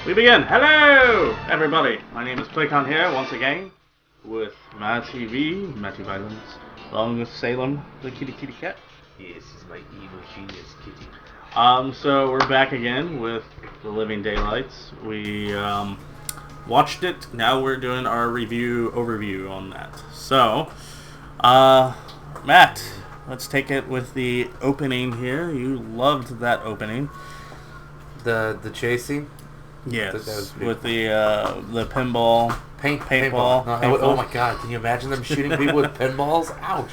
We begin. Hello, everybody. My name is Playcon here once again with Matty V, Matty Violence, along with Salem, the kitty cat. Yes, he's my evil genius kitty. So we're back again with The Living Daylights. We watched it. Now we're doing our overview on that. So, Matt, let's take it with the opening here. You loved that opening. The chasing. Yes, with cool. The pinball, paintball. No, oh my god! Can you imagine them shooting people with pinballs? Ouch!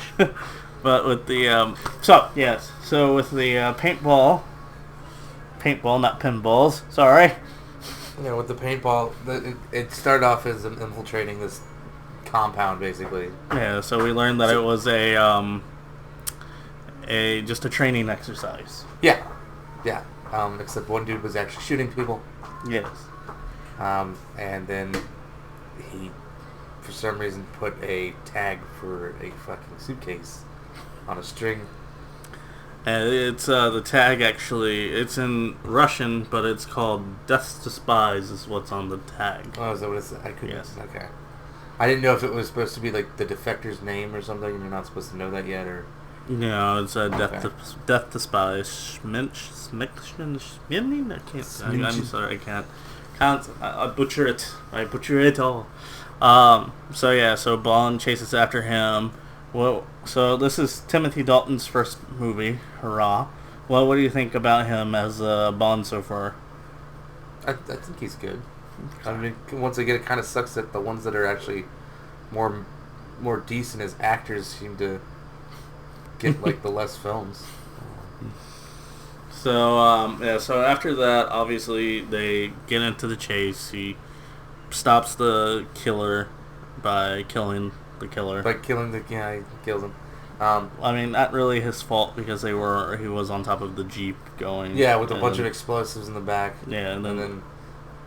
But with the so with the paintball, not pinballs. Sorry. Yeah, with the paintball, it started off as infiltrating this compound, basically. Yeah, so we learned that it was just a training exercise. Yeah. Except one dude was actually shooting people. Yes. And then he, for some reason, put a tag for a fucking suitcase on a string. And it's the tag actually. It's in Russian, but it's called "Death to Spies" is what's on the tag. Oh, is that what it's? I couldn't. Yes. Okay. I didn't know if it was supposed to be like the defector's name or something, and you're not supposed to know that yet, or. No, it's Death to Spies. I can't. I'm sorry, I can't. I butcher it. I butcher it all. So Bond chases after him. Well, so this is Timothy Dalton's first movie. Hurrah! Well, what do you think about him as Bond so far? I think he's good. I mean, once again, it kind of sucks that the ones that are actually more decent as actors seem to get like the less films. So after that, obviously they get into the chase. He stops the killer by killing the killer. He kills him. I mean, not really his fault because he was on top of the Jeep going. Yeah, with a bunch of explosives in the back. Yeah, and then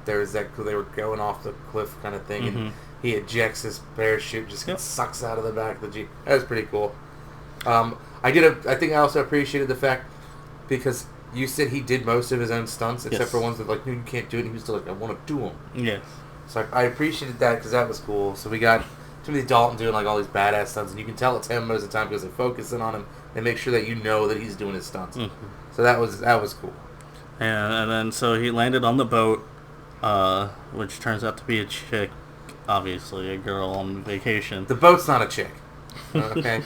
there was that they were going off the cliff kind of thing, and he ejects his parachute, just gets sucks out of the back of the Jeep. That was pretty cool. I think I also appreciated the fact because you said he did most of his own stunts except for ones that like you can't do it, and he was still like I want to do them. Yes. So I appreciated that because that was cool. So we got Timothy Dalton doing like all these badass stunts, and you can tell it's him most of the time because they're focusing on him. They make sure that you know that he's doing his stunts. So that was cool. And then so he landed on the boat, which turns out to be a chick, obviously a girl on vacation. The boat's not a chick. Okay,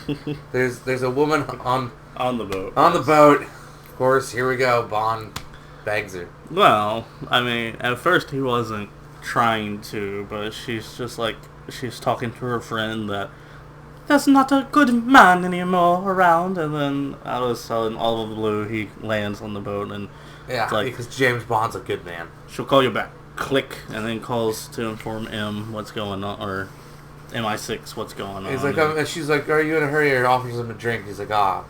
there's a woman on the boat. On the boat, of course. Here we go. Bond begs her. Well, I mean, at first he wasn't trying to, but she's just like she's talking to her friend that there's not a good man anymore around, and then out of a sudden, all of the blue, he lands on the boat, and it's like because James Bond's a good man. She'll call you back. Click, and then calls to inform M what's going on, or MI6 what's going on. He's like, and she's like, "Are you in a hurry?" Or offers him a drink. He's like, "Ah,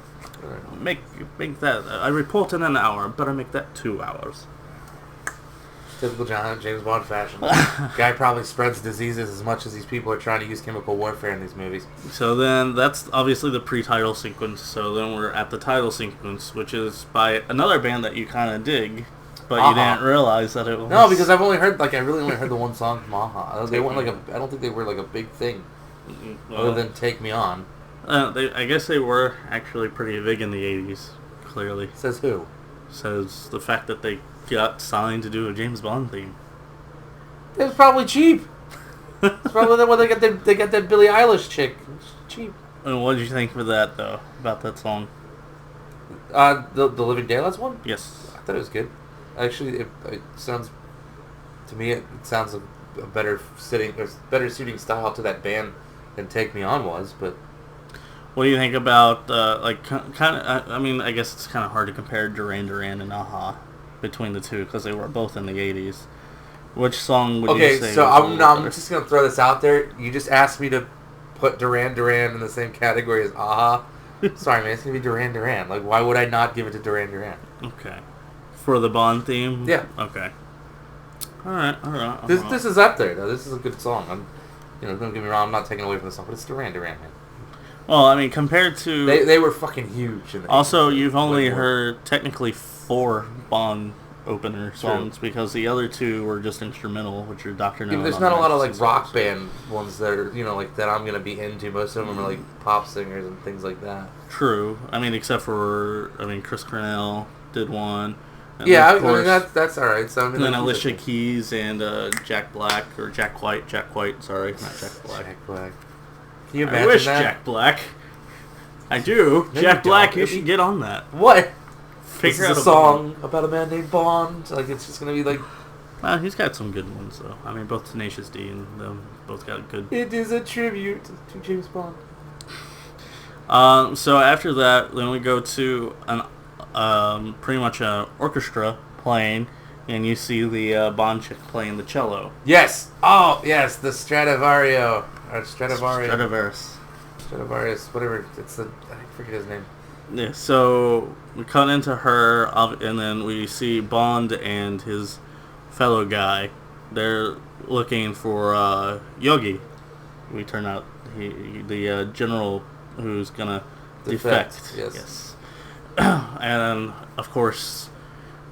make that. I report in an hour. Better make that 2 hours." Typical James Bond fashion. Guy probably spreads diseases as much as these people are trying to use chemical warfare in these movies. So then that's obviously the pre-title sequence. So then we're at the title sequence, which is by another band that you kind of dig. But you didn't realize that it was... No, because I really only heard the one song from Aha. They weren't I don't think they were like a big thing. Other than Take Me On. I guess they were actually pretty big in the 80s, clearly. Says who? Says the fact that they got signed to do a James Bond theme. It was probably cheap. It's probably why they got that Billie Eilish chick. It's cheap. And what did you think for that, though, about that song? The Living Daylights one? Yes. I thought it was good. Actually, it sounds to me it sounds a better suiting style to that band than Take Me On was. But what do you think about kind of? I mean, I guess it's kind of hard to compare Duran Duran and Aha between the two because they were both in the 80s. Which song would you say? Okay, so I'm just gonna throw this out there. You just asked me to put Duran Duran in the same category as Aha. Sorry, man, it's gonna be Duran Duran. Like, why would I not give it to Duran Duran? Okay. For the Bond theme? Yeah. Okay. All right. This is up there, though. This is a good song. Don't get me wrong. I'm not taking away from the song, but it's Duran Duran, man. Well, I mean, compared to... They were fucking huge. Also, you've only heard technically 4 Bond opener songs because the other two were just instrumental, which are Doctor No. There's not a lot of like rock band ones that are like that I'm gonna be into. Most of them are like pop singers and things like that. True. I mean, except for Chris Cornell did one. Yeah, that's all right. So and then Alicia Keys and Jack Black or Jack White. Sorry, not Jack Black. Jack Black. Can you imagine I wish that? Jack Black. I do. No, Jack Black. don't. You should get on that. What? Figure this out is a song about a man named Bond. Like it's just gonna be like. He's got some good ones though. I mean, both Tenacious D and them both got good. It is a tribute to James Bond. So after that, then we go to an pretty much an orchestra playing, and you see the Bond chick playing the cello. Yes. Oh, yes. The Stradivario or Stradivarius, whatever. I forget his name. Yeah. So we cut into her, and then we see Bond and his fellow guy. They're looking for Yogi. We turn out the general who's gonna defect. Yes. And of course,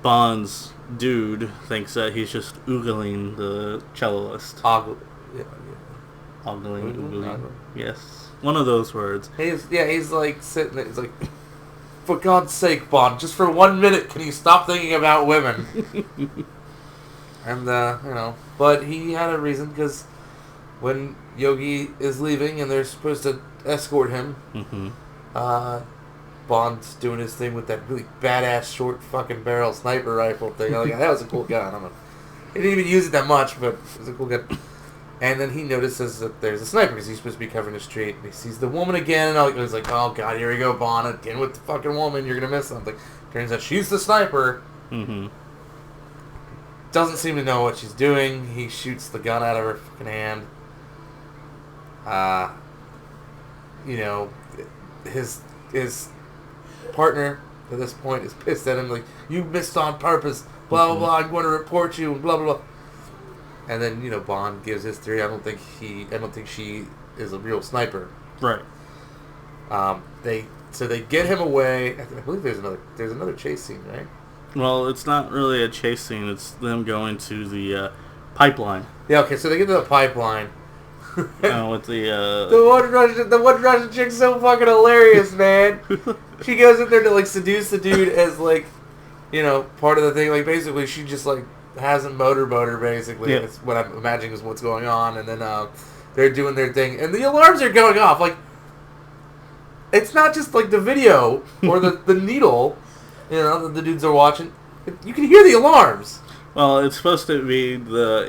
Bond's dude thinks that he's just oogling the celloist. Oogling. Yes, one of those words. He's like sitting there. He's like, for God's sake, Bond, just for 1 minute, can you stop thinking about women? And but he had a reason because when Yogi is leaving and they're supposed to escort him, Bond's doing his thing with that really badass short fucking barrel sniper rifle thing. Like, that was a cool gun. He didn't even use it that much, but it was a cool gun. And then he notices that there's a sniper because he's supposed to be covering the street. And he sees the woman again, and he's like, "Oh God, here we go, Bond again with the fucking woman. You're gonna miss something." Turns out she's the sniper. Doesn't seem to know what she's doing. He shoots the gun out of her fucking hand. His partner at this point is pissed at him, like, "You missed on purpose, blah blah blah. I'm going to report you, and blah blah blah." And then Bond gives his theory. I don't think she is a real sniper. Right. They get him away. I believe there's another chase scene, right? Well, it's not really a chase scene. It's them going to the pipeline. Yeah. Okay. So they get to the pipeline. With the one Russian chick's so fucking hilarious, man. She goes in there to like seduce the dude as like, part of the thing. Like basically, she just like has a motorboat her basically. Yeah. That's what I'm imagining is what's going on, and then they're doing their thing, and the alarms are going off. Like, it's not just like the video or the needle, that the dudes are watching. You can hear the alarms. Well, it's supposed to be the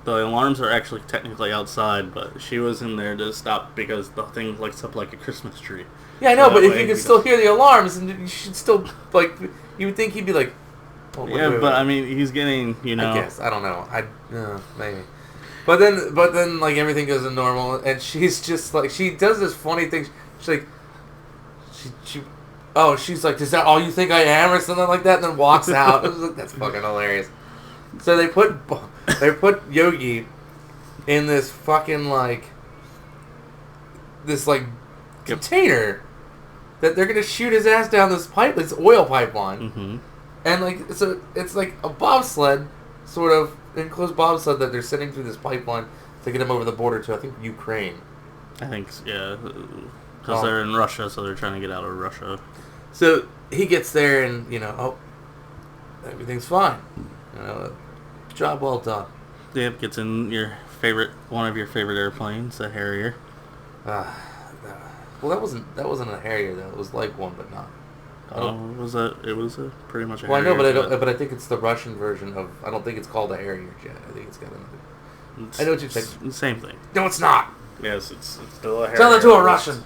alarms are actually technically outside, but she was in there to stop because the thing lights up like a Christmas tree. Yeah, I know, but if you can still hear the alarms, and you should still you would think he'd be like. Wait. I mean, he's getting, I guess I don't know. Maybe. But then like everything goes to normal, and she's just like she does this funny thing. She's like, she's like, "Is that all you think I am?" or something like that, and then walks out. I was like, that's fucking hilarious. So they put Yogi in this fucking container that they're gonna shoot his ass down this oil pipeline. And so it's like a bobsled, sort of enclosed bobsled that they're sending through this pipeline to get him over the border to, I think, Ukraine. I think, yeah, because they're in Russia, so they're trying to get out of Russia. So he gets there, and everything's fine. Job well done. Yep, gets in one of your favorite airplanes, a Harrier. Well, that wasn't a Harrier though. It was like one, but not. It was pretty much a Harrier. Well, I know, but I think it's the Russian version of. I don't think it's called a Harrier jet. I think it's got another. I know what you're saying. Same thing. No, it's not. Yes, it's still a Harrier. Tell that to a Russian.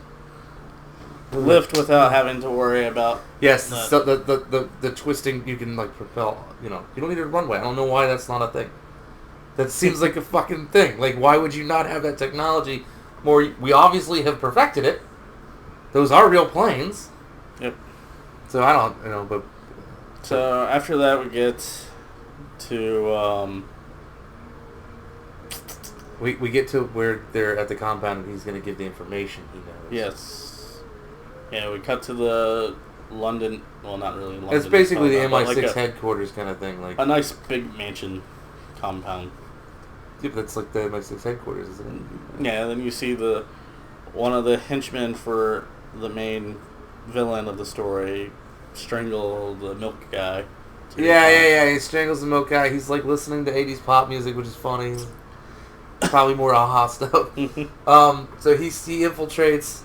Lift without having to worry about. Yes, the twisting you can propel. You don't need a runway. I don't know why that's not a thing. That seems like a fucking thing. Like, why would you not have that technology? We obviously have perfected it. Those are real planes. Yep. So I don't, but. So after that, we get to. We get to where they're at the compound, and he's going to give the information he knows. Yes. Yeah, we cut to the London. Well, not really London. It's basically the but MI6 like headquarters kind of thing. Like a nice big mansion compound. yeah, that's like the MI6 headquarters, isn't it? Yeah, then you see one of the henchmen for the main villain of the story strangle the milk guy. Yeah. He strangles the milk guy. He's like listening to 80s pop music, which is funny. Probably more aha stuff. So he infiltrates.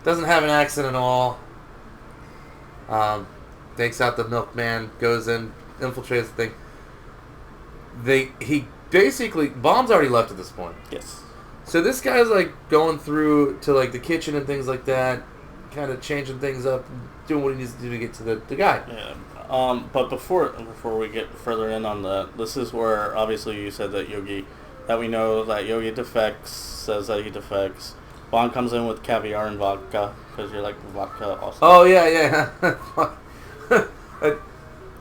Doesn't have an accent at all. Takes out the milkman. Goes in, infiltrates the thing. He basically Bond's already left at this point. Yes. So this guy's like going through to like the kitchen and things like that, kind of changing things up, doing what he needs to do to get to the guy. Yeah. But before we get further in on that, this is where obviously you said that we know that Yogi defects, says that he defects. Bond comes in with caviar and vodka because you're like vodka also. Oh yeah.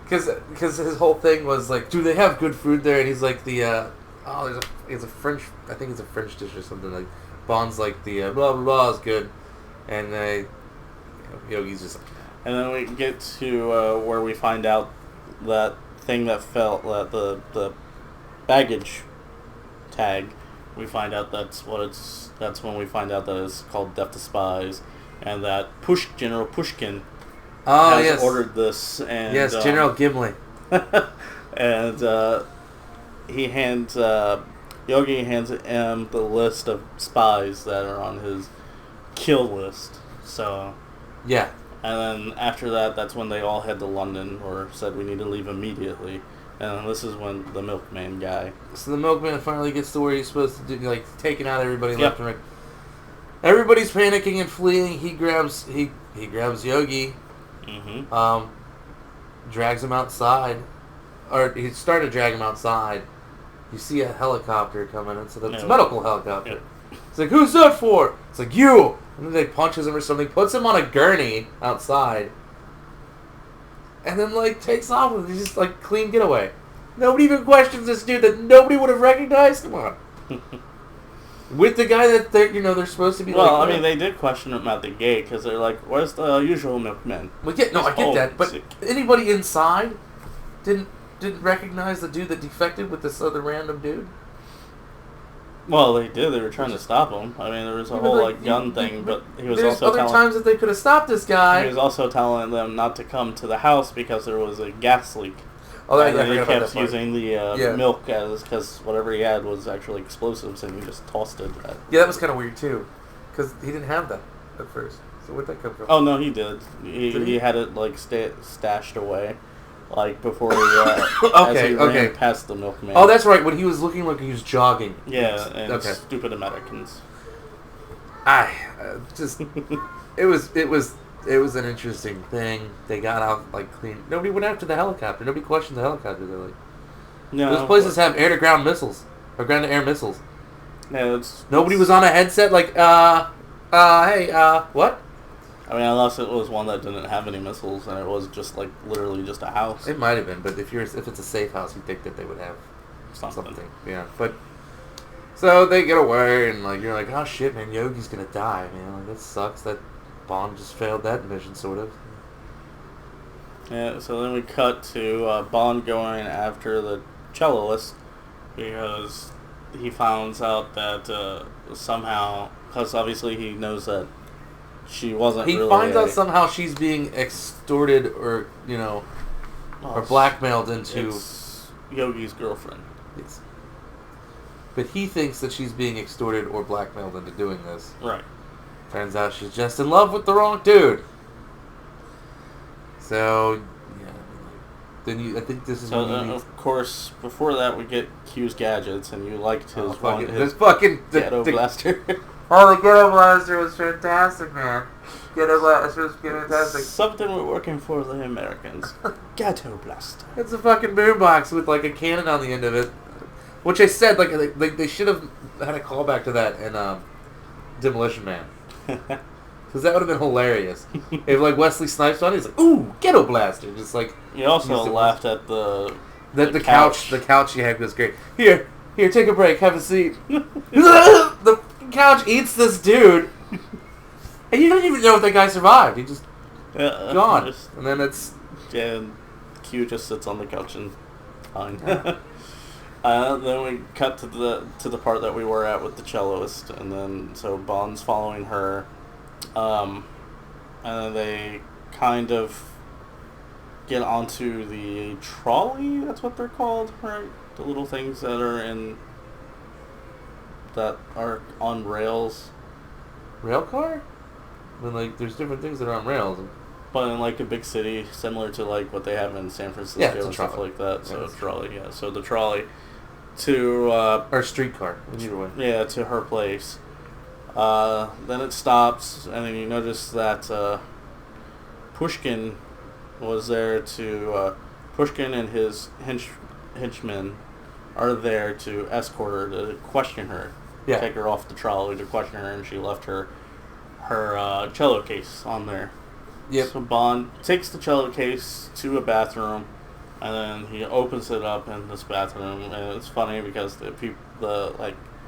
Because his whole thing was like, do they have good food there? And he's like it's a French, I think it's a French dish or something. Like Bond's like the blah blah blah is good, and Yogi's just. And then we get to where we find out that thing that fell, that the baggage tag. We find out that's when we find out that it's called Death to Spies, and that General Pushkin has ordered this. And yes, General Gimli. And Yogi hands him the list of spies that are on his kill list. So yeah. And then after that, that's when they all head to London, or said we need to leave immediately. And this is when the milkman guy. So the milkman finally gets to where he's supposed to do, like taking out everybody left and right. Everybody's panicking and fleeing. He grabs Yogi, drags him outside, or he started to drag him outside. You see a helicopter coming, and so it's a medical helicopter. Yeah. It's like, who's that for? It's like, you! And then they punches him or something, puts him on a gurney outside, and then, like, takes off with it. He's just, like, clean getaway. Nobody even questions this dude that nobody would have recognized. Come on. With the guy that they're supposed to be well, I mean, they did question him at the gate, because they're like, where's the usual milkman? Well, I get that, but anybody inside didn't recognize the dude that defected with this other random dude? Well, they did. They were trying to stop him. I mean, there was a whole gun thing, but he was also telling... times that they could have stopped this guy. He was also telling them not to come to the house because there was a gas leak. Oh, and he kept using the milk because whatever he had was actually explosives, and he just tossed it. Yeah, that was kind of weird, too, because he didn't have that at first. So where'd that come from? Oh, no, he did. He had it, like, stashed away. Like, before he, as he ran past the milkman. Oh, that's right, when he was looking like he was jogging. Yeah, and stupid Americans. It was an interesting thing. They got out, like, clean. Nobody went after the helicopter. Nobody questioned the helicopter. They're like, no. Those places have air-to-ground missiles. Or ground-to-air missiles. No, nobody was on a headset like, hey, what? I mean, unless it was one that didn't have any missiles, and it was just like literally just a house. It might have been, but if it's a safe house, you'd think that they would have something. Yeah, but so they get away, and like you're like, oh shit, man, Yogi's gonna die, man. Like that sucks. That Bond just failed that mission, sort of. Yeah. So then we cut to Bond going after the celloist because he finds out that somehow, because obviously he knows that. She wasn't. He finds out somehow she's being extorted, or or blackmailed into. It's Yogi's girlfriend. Yes. But he thinks that she's being extorted or blackmailed into doing this. Right. Turns out she's just in love with the wrong dude. So, yeah. Then I think this is. So of course, before that we get Q's gadgets, and you liked his this fucking ghetto blaster. Oh, the Ghetto Blaster was fantastic, man. Ghetto Blaster was fantastic. Something we're working for the Americans. Ghetto Blaster. It's a fucking boombox with, like, a cannon on the end of it. Which I said, like they should have had a callback to that in Demolition Man. Because that would have been hilarious. If, like, Wesley Snipes on it, he's like, ooh, Ghetto Blaster. Just, like... You also laughed at the couch. The couch you had was great. Here, take a break. Have a seat. The couch eats this dude, and you don't even know if that guy survived. He just gone. And then it's... Yeah, Q just sits on the couch and fine. Then we cut to the part that we were at with the celloist, and then so Bond's following her, and then they kind of get onto the trolley. That's what they're called, right? The little things that are on rails. Rail car? I mean, like, there's different things that are on rails. But in, like, a big city, similar to, like, what they have in San Francisco and stuff like that. So, trolley, yeah. So, the trolley to... or streetcar, either way. Yeah, to her place. Then it stops, and then you notice that Pushkin was there to... Pushkin and his henchmen are there to escort her, to question her. Yeah. Take her off the trolley to question her, and she left her cello case on there. Yep. So Bond takes the cello case to a bathroom, and then he opens it up in this bathroom, and it's funny because the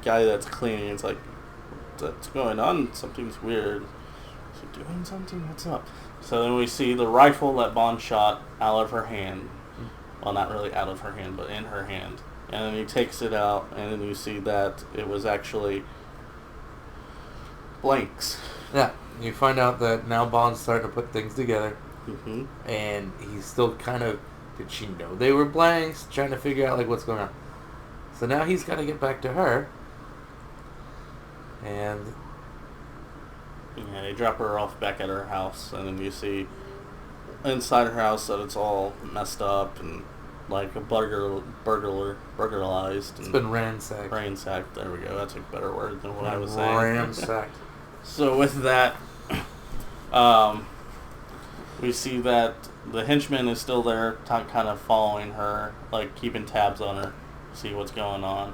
guy that's cleaning, it's like, what's going on? Something's weird. Is he doing something? What's up? So then we see the rifle that Bond shot out of her hand. Well, not really out of her hand, but in her hand. And then he takes it out, and then you see that it was actually blanks. Yeah, you find out that now Bond's starting to put things together. Mm-hmm. And he's still kind of... Did she know they were blanks? Trying to figure out, like, what's going on. So now he's got to get back to her. And... Yeah, they drop her off back at her house, and then you see inside her house that it's all messed up and like a burglarized. It's been ransacked. Ransacked, there we go. That's a better word than what I was saying. Ransacked. So with that, we see that the henchman is still there, kind of following her, like keeping tabs on her, see what's going on.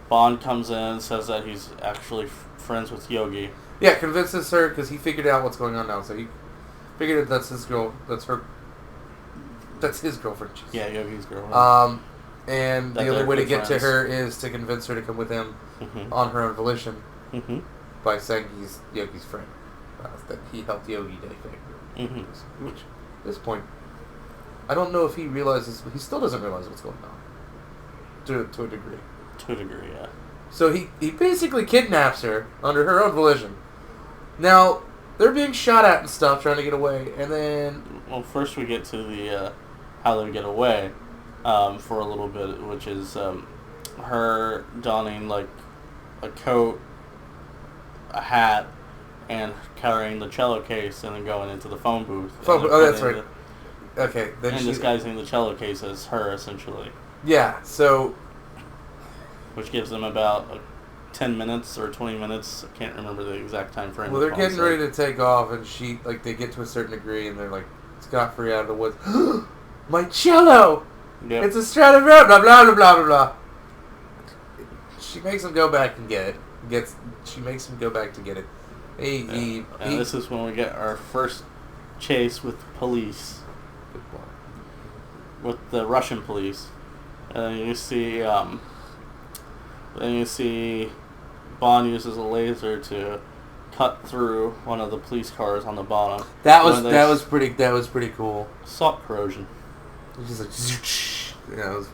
Bond comes in, says that he's actually friends with Yogi. Yeah, convinces her because he figured out what's going on now. So he figured that's his girl. That's his girlfriend. Jeez. Yeah, Yogi's girlfriend. And the only way to get to her is to convince her to come with him on her own volition by saying he's Yogi's friend. That he helped Yogi defect. Which, at this point, I don't know if he realizes. He still doesn't realize what's going on. To a degree. To a degree, yeah. So he basically kidnaps her under her own volition. Now, they're being shot at and stuff, trying to get away, and then... Well, first we get to the how they get away for a little bit, which is her donning, like, a coat, a hat, and carrying the cello case, and then going into the phone booth. Oh, that's right. Okay. Then and disguising the cello case as her, essentially. Yeah, so... Which gives them about 10 minutes or 20 minutes. I can't remember the exact time frame. Well, they're getting ready to take off, and they get to a certain degree, and they're like, scot-free out of the woods. My cello! Yep. It's a Stradivarius, blah, blah, blah, blah, blah. She makes him go back and get it. She makes him go back to get it. And this is when we get our first chase with police. With the Russian police. And you see... Then you see Bond uses a laser to cut through one of the police cars on the bottom. That was pretty cool. Salt corrosion. It's just like, yeah, it was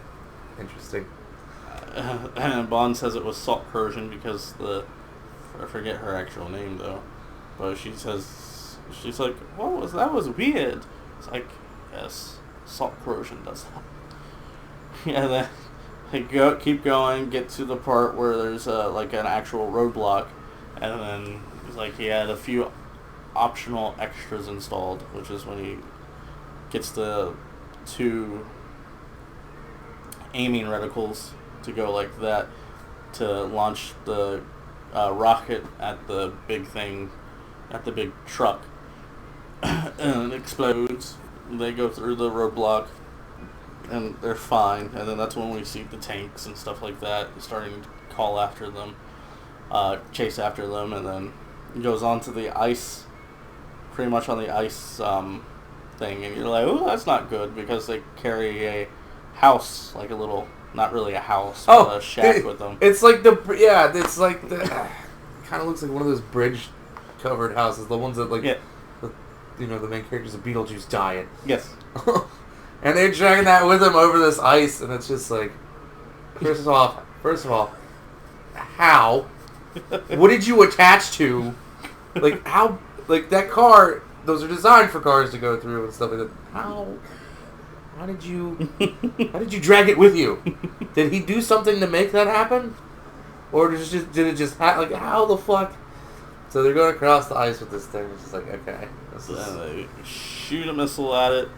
interesting. And Bond says it was salt corrosion because I forget her actual name though, but she's like, that was weird. It's like, yes, salt corrosion does that. Yeah, then. They keep going, get to the part where there's like an actual roadblock, and then like he had a few optional extras installed, which is when he gets the 2 aiming reticles to go like that to launch the rocket at the big thing, at the big truck, and it explodes. They go through the roadblock. And they're fine, and then that's when we see the tanks and stuff like that starting to call after them, chase after them, and then it goes on to the ice, pretty much on the ice thing, and you're like, oh, that's not good, because they carry a house, like a little, not really a house, but a shack with them. It's like kind of looks like one of those bridge-covered houses, the ones that, like... Yeah. the main characters of Beetlejuice dying. Yes. And they're dragging that with them over this ice, and it's just like, first of all, how? What did you attach to? Like, how? Like, that car, those are designed for cars to go through and stuff like that. How did you drag it with you? Did he do something to make that happen? Or did it just like, how the fuck? So they're going across the ice with this thing. It's just like, okay. They shoot a missile at it,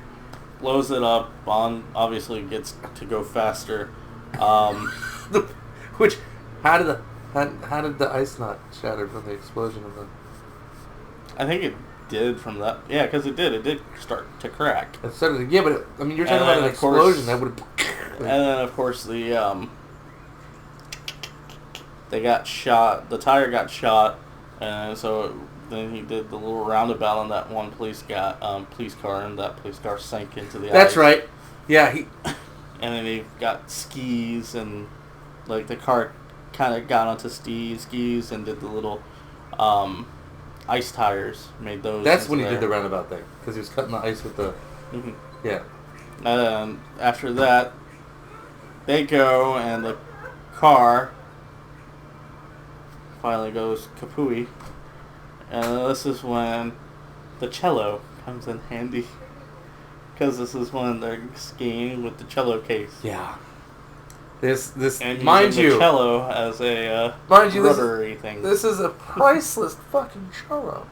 blows it up. Bond obviously gets to go faster. Which, how did the ice not shatter from the explosion of the... I think it did from that. Yeah, because it did. It did start to crack. It started, yeah, but you're talking about an explosion that would have... And then, of course, they got shot. The tire got shot, and so then he did the little roundabout on that one police car, and that police car sank into the ice. That's right. Yeah, And then he got skis, and like the car kind of got onto skis, and did the little ice tires. Made those. That's when he did the roundabout thing, because he was cutting the ice with the. Mm-hmm. Yeah. And after that, they go, and the car finally goes kapooey. And this is when the cello comes in handy. Because this is when they're skiing with the cello case. Yeah. This and mind you, the cello as a rotary thing. This is a priceless fucking cello.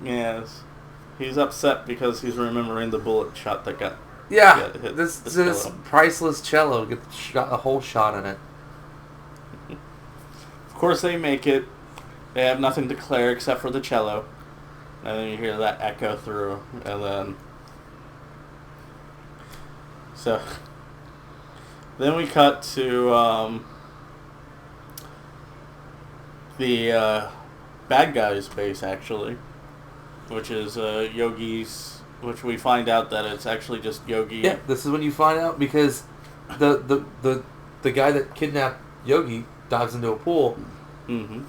Yes. He's upset because he's remembering the bullet shot that got hit this cello. priceless cello. Get a whole shot in it. Of course they make it. They have nothing to declare except for the cello. And then you hear that echo through. And then... So... Then we cut to the bad guy's base, actually. Which is Yogi's... Which we find out that it's actually just Yogi. Yeah, this is when you find out, because the guy that kidnapped Yogi dives into a pool. Mm-hmm.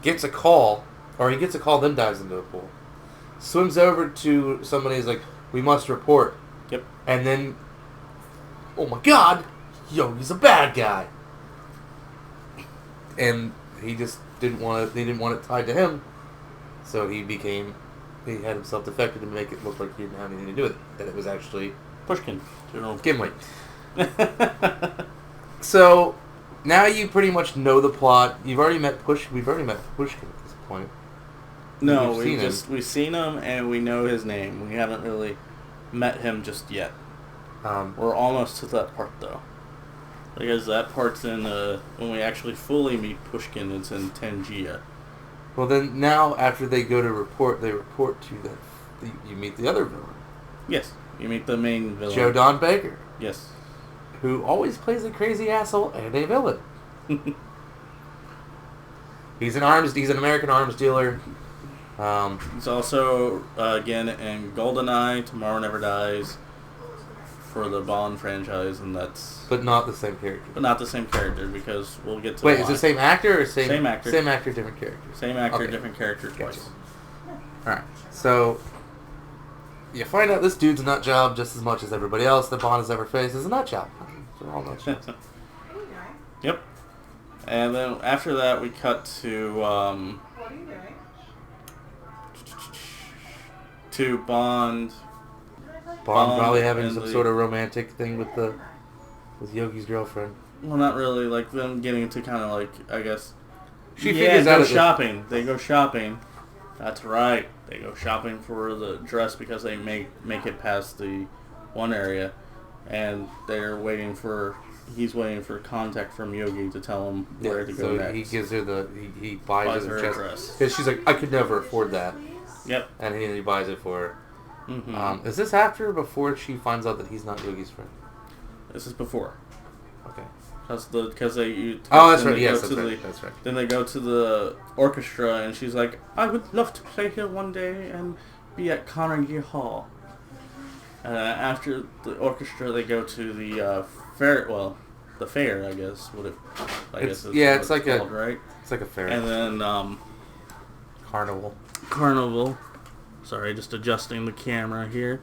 Gets a call, then dives into a pool. Swims over to somebody, who's like, we must report. Yep. And then, oh my god, Yogi's a bad guy. And he just they didn't want it tied to him. So he had himself defected to make it look like he didn't have anything to do with it. That it was actually Pushkin. General Gimli. So... Now you pretty much know the plot. We've already met Pushkin at this point. No, we've seen him and we know his name. We haven't really met him just yet. We're almost to that part though, because that part's in when we actually fully meet Pushkin. It's in Tangia. Well, then now after they go to report, they report to you meet the other villain. Yes, you meet the main villain, Joe Don Baker. Yes. Who always plays a crazy asshole and a villain. He's an American arms dealer. He's also again in GoldenEye, Tomorrow Never Dies, for the Bond franchise, and that's. But not the same character. But not the same character, because we'll get to. Wait, is it the same actor or same actor? Same actor, different character. Same actor, okay. Different character twice. Gotcha. All right, so. You find out this dude's a nut job just as much as everybody else that Bond has ever faced is a nut job. They're all nut jobs. Yep. And then after that, we cut to Bond. Bond probably having some sort of romantic thing with Yogi's girlfriend. Well, not really. Like them getting to kind of like, I guess. She figures out shopping. They go shopping. That's right. They go shopping for the dress because they make it past the one area, and he's waiting for contact from Yogi to tell him where to go next. He gives her he buys her a dress. Because she's like, I could never afford that. Yep. And he buys it for her. Mm-hmm. Is this after or before she finds out that he's not Yogi's friend? This is before. Okay. Because they. That's right. Yes, that's right. Then they go to the orchestra, and she's like, "I would love to play here one day and be at Carnegie Hall." After the orchestra, they go to the fair. Well, the fair, I guess. I guess is it's what like called, right? It's like a fair. And then Carnival. Sorry, just adjusting the camera here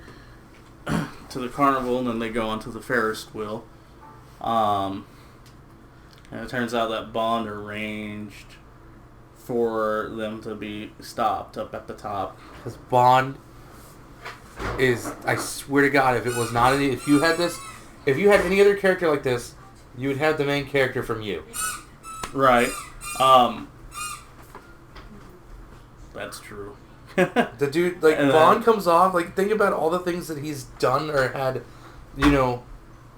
to the carnival, and then they go onto the Ferris wheel. And it turns out that Bond arranged for them to be stopped up at the top. Because Bond is, I swear to God, if you had any other character like this, you would have the main character from You. Right. That's true. The dude, like, Bond comes off, like, think about all the things that he's done or had,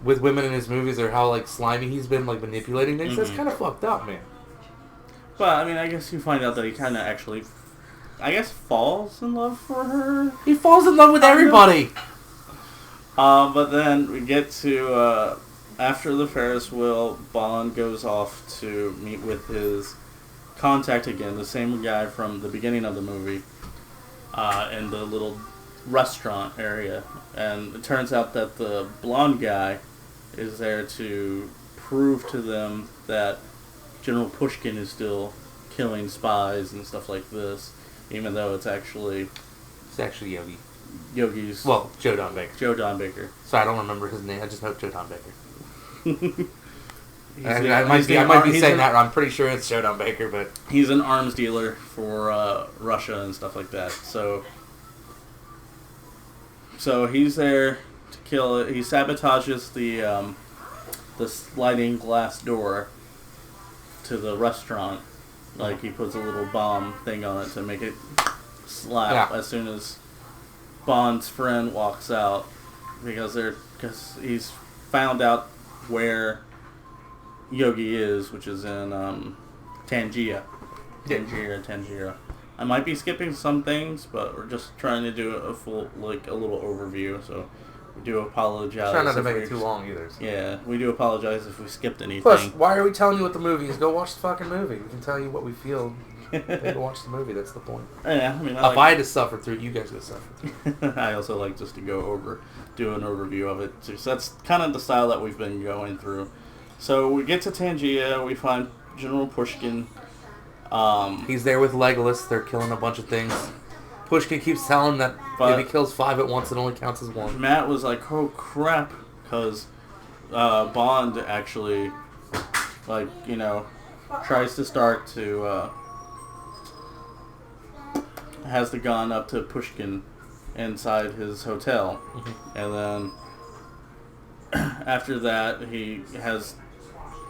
with women in his movies, or how, like, slimy he's been, like, manipulating things. That's kind of fucked up, man. But, I mean, I guess you find out that he kind of actually, falls in love for her. He falls in love with everybody! But then we get to, after the Ferris wheel, Bond goes off to meet with his contact again, the same guy from the beginning of the movie, in the little restaurant area. And it turns out that the blonde guy is there to prove to them that General Pushkin is still killing spies and stuff like this, even though it's actually Yogi. Yogi's... Well, Joe Don Baker. Joe Don Baker. So I don't remember his name. I just know Joe Don Baker. I might be saying that wrong. I'm pretty sure it's Joe Don Baker, but... He's an arms dealer for Russia and stuff like that. So he's there to kill it. He sabotages the sliding glass door to the restaurant. Like, he puts a little bomb thing on it to make it slap as soon as Bond's friend walks out, because he's found out where Yogi is, which is in Tangier. Tangier. I might be skipping some things, but we're just trying to do a full, a little overview, so we do apologize. Try not to make it too long either. So. Yeah, we do apologize if we skipped anything. Plus, why are we telling you what the movie is? Go watch the fucking movie. We can tell you what we feel. Go watch the movie. That's the point. Yeah, I mean, if I had to suffer through it, you guys would suffer through it. I also like just to do an overview of it too. So that's kind of the style that we've been going through. So we get to Tangier. We find General Pushkin. He's there with Legolas. They're killing a bunch of things. Pushkin keeps telling him that if he kills 5 at once, it only counts as 1. Matt was like, "Oh crap," because Bond actually, tries to start to has the gun up to Pushkin inside his hotel, and then after that he has,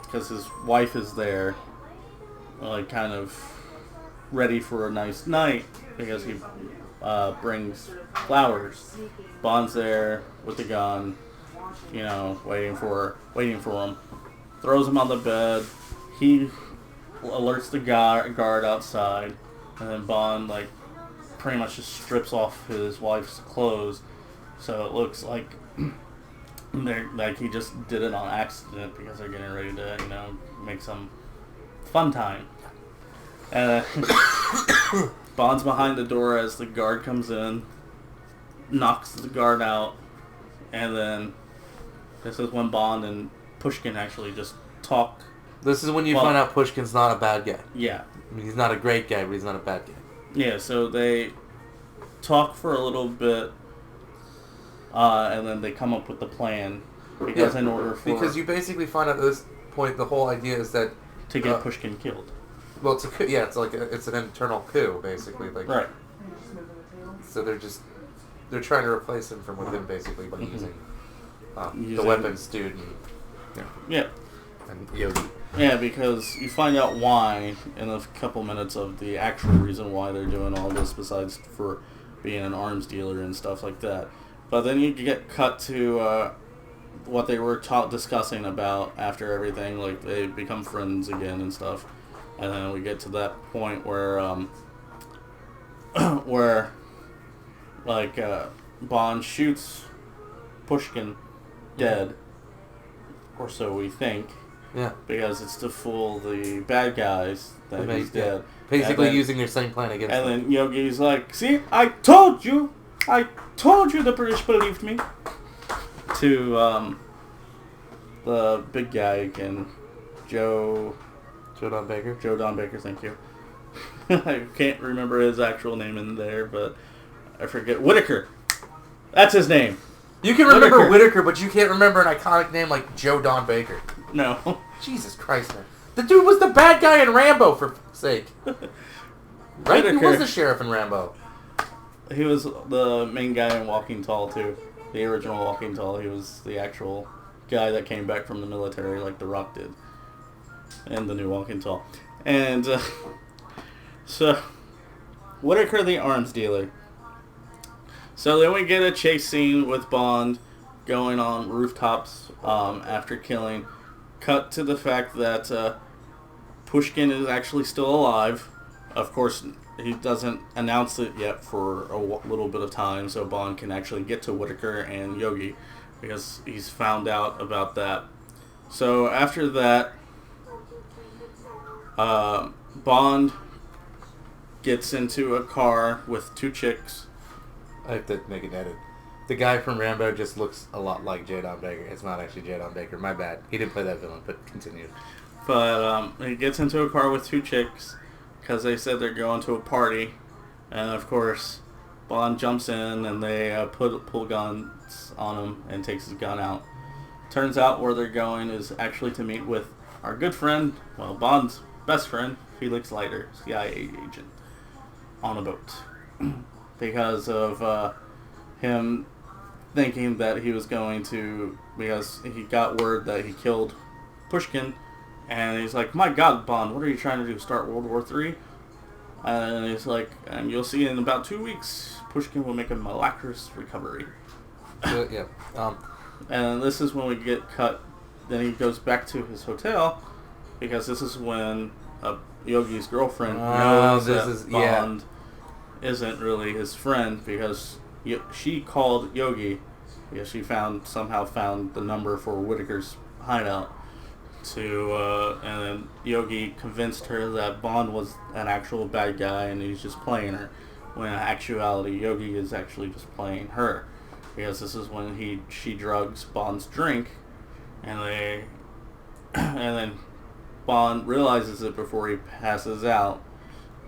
because his wife is there, like kind of ready for a nice night, because he brings flowers. Bond's there with the gun, waiting for him. Throws him on the bed. He alerts the guard outside, and then Bond pretty much just strips off his wife's clothes, so it looks like he just did it on accident, because they're getting ready to make some fun time. Bond's behind the door as the guard comes in, knocks the guard out, and then this is when Bond and Pushkin actually just talk. This is when you find out Pushkin's not a bad guy. Yeah. I mean, he's not a great guy, but he's not a bad guy. Yeah, so they talk for a little bit, and then they come up with the plan. Because because you basically find out at this point the whole idea is that to get Pushkin killed. Well, it's a coup. Yeah, it's an internal coup, basically. Right. So they're trying to replace him from within, basically, by using the weapons dude and Yogi. Yeah, because you find out why in a couple minutes of the actual reason why they're doing all this, besides for being an arms dealer and stuff like that. But then you get cut to what they were discussing about after everything, like they become friends again and stuff. And then we get to that point where Bond shoots Pushkin dead, or so we think. Yeah. Because it's to fool the bad guys that he's dead. Basically using their same plan against them. And then Yogi's like, "See, I told you the British believed me." To the big guy again, Joe Joe Don Baker. Joe Don Baker, thank you. I can't remember his actual name in there, but I forget. Whitaker. That's his name. You can remember Whitaker, but you can't remember an iconic name like Joe Don Baker. No. Jesus Christ, man. The dude was the bad guy in Rambo, for fuck's sake. Right? Whitaker. He was the sheriff in Rambo. He was the main guy in Walking Tall, too. The original Walking Tall. He was the actual guy that came back from the military like The Rock did. And the new Walking Tall. And, so, Whitaker the arms dealer. So then we get a chase scene with Bond going on rooftops after killing. Cut to the fact that Pushkin is actually still alive. Of course, he doesn't announce it yet for a little bit of time, so Bond can actually get to Whitaker and Yogi because he's found out about that. So after that, Bond gets into a car with two chicks. I have to make an edit. The guy from Rambo just looks a lot like J. Don Baker. It's not actually J. Don Baker. My bad. He didn't play that villain, but continue. But he gets into a car with two chicks because they said they're going to a party. And, of course, Bond jumps in and they pull guns on him and takes his gun out. Turns out where they're going is actually to meet with our good friend, well, Bond's best friend, Felix Leiter, CIA agent, on a boat. Because of him thinking that he was going to, because he got word that he killed Pushkin, and he's like, my God, Bond, what are you trying to do, start World War III? And he's like, and you'll see in about 2 weeks, Pushkin will make a miraculous recovery. Yeah. And this is when we get cut, then he goes back to his hotel, because this is when Yogi's girlfriend knows that Bond isn't really his friend, because she called Yogi because she somehow found the number for Whitaker's hideout and then Yogi convinced her that Bond was an actual bad guy and he's just playing her, when in actuality Yogi is actually just playing her, because this is when she drugs Bond's drink, and then Bond realizes it before he passes out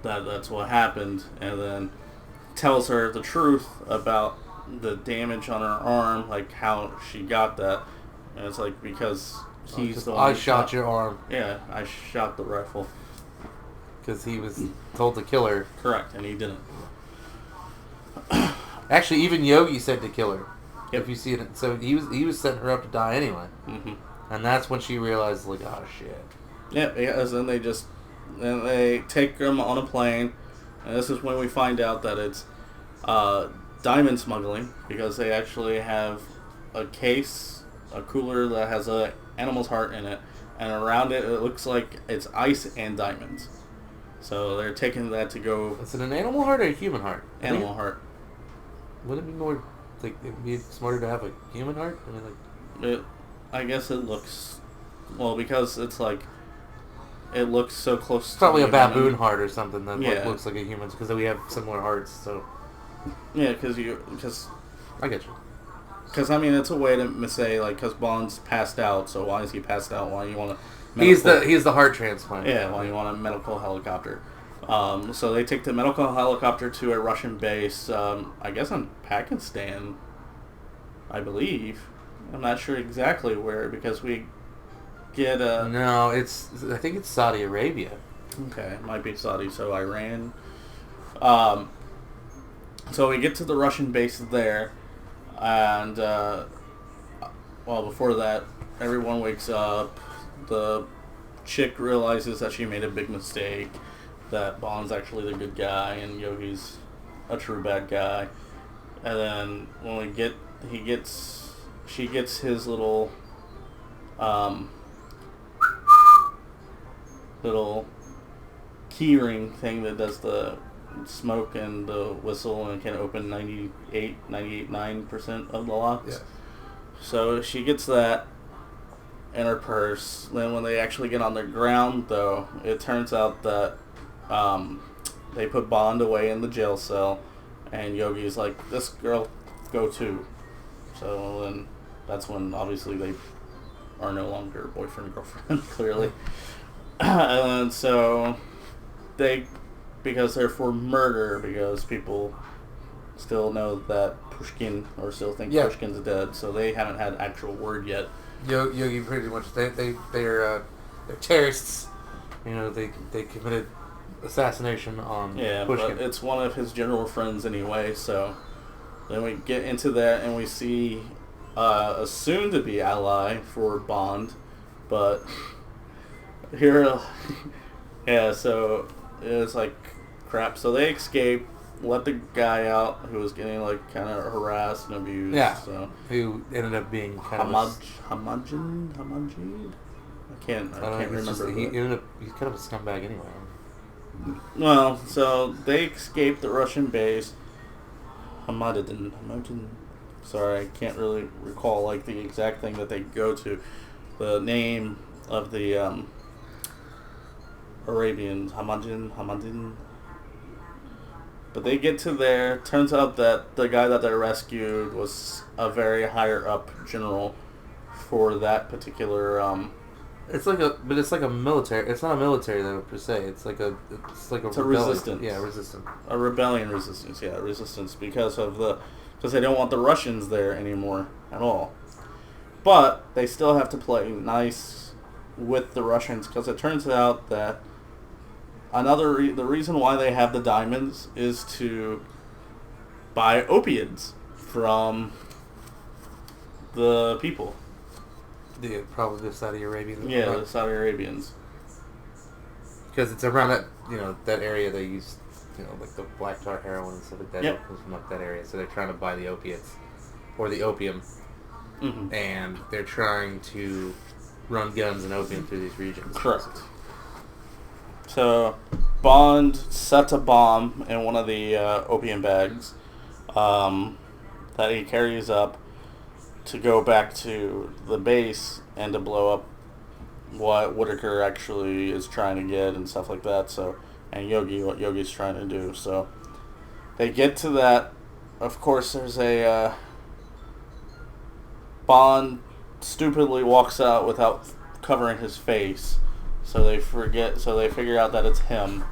that that's what happened, and then tells her the truth about the damage on her arm, like how she got that. And it's like, because he's the one I shot your arm. Yeah, I shot the rifle. Because he was told to kill her. Correct, and he didn't. Actually, even Yogi said to kill her. Yep. If you see it, so he was setting her up to die anyway. Mm-hmm. And that's when she realized, like, oh shit. Yeah, because then they take him on a plane, and this is when we find out that it's diamond smuggling, because they actually have a cooler that has a animal's heart in it, and around it looks like it's ice and diamonds. So they're taking that to go. Is it an animal heart or a human heart? Animal heart. Wouldn't it be more like it'd be smarter to have a human heart? I mean, like. I guess it looks because it's like. It looks so close. It's probably a baboon heart or something that looks like a human's, because we have similar hearts. So. Yeah, because I get you. Because I mean, it's a way to say, like, because Bond's passed out. So why is he passed out? Why do you want to? He's the heart transplant. Yeah, why do you want a medical helicopter? So they take the medical helicopter to a Russian base. I guess in Pakistan, I believe. I'm not sure exactly where, because we get No, I think it's Saudi Arabia. Okay, it might be Saudi, so Iran. So we get to the Russian base there, and before that, everyone wakes up. The chick realizes that she made a big mistake, that Bond's actually the good guy and Yogi's a true bad guy. And then when she gets his little key ring thing that does the smoke and the whistle and can open 98.9% of the locks. Yeah. So she gets that in her purse. Then when they actually get on the ground, though, it turns out that they put Bond away in the jail cell, and Yogi's like, this girl, go too. So then that's when obviously they are no longer boyfriend and girlfriend, clearly. And so because they're for murder, because people still know that Pushkin, or still think Pushkin's dead, so they haven't had actual word yet. Yogi pretty much, they're terrorists. They committed assassination on Pushkin. But it's one of his general friends anyway, so then we get into that and we see a soon-to-be ally for Bond, but here, so it's like crap. So they escape, let the guy out who was getting like kind of harassed and abused. Yeah. So who ended up being kind Hamajid? I can't remember. He's kind of a scumbag anyway. Well, so they escaped the Russian base. Hamadin. Sorry, I can't really recall like the exact thing that they go to. The name of the Arabians, Hamadin. But they get to there. Turns out that the guy that they rescued was a very higher up general for that particular. It's like a military. It's not a military though per se. It's a resistance. Yeah, resistance. A rebellion resistance. Yeah, resistance because they don't want the Russians there anymore at all. But they still have to play nice with the Russians because it turns out that the reason why they have the diamonds is to buy opiates from the people. Probably the Saudi Arabians. Yeah, the Saudi Arabians. Because it's around that that area they use, like the black tar heroin and stuff like that. Yep. Comes from like that area, so they're trying to buy the opiates or the opium, and they're trying to run guns and opium through these regions. Correct. So Bond sets a bomb in one of the opium bags that he carries up to go back to the base and to blow up what Whitaker actually is trying to get and stuff like that. So, and what Yogi's trying to do. So they get to that. Of course, there's a Bond stupidly walks out without covering his face. So they figure out that it's him,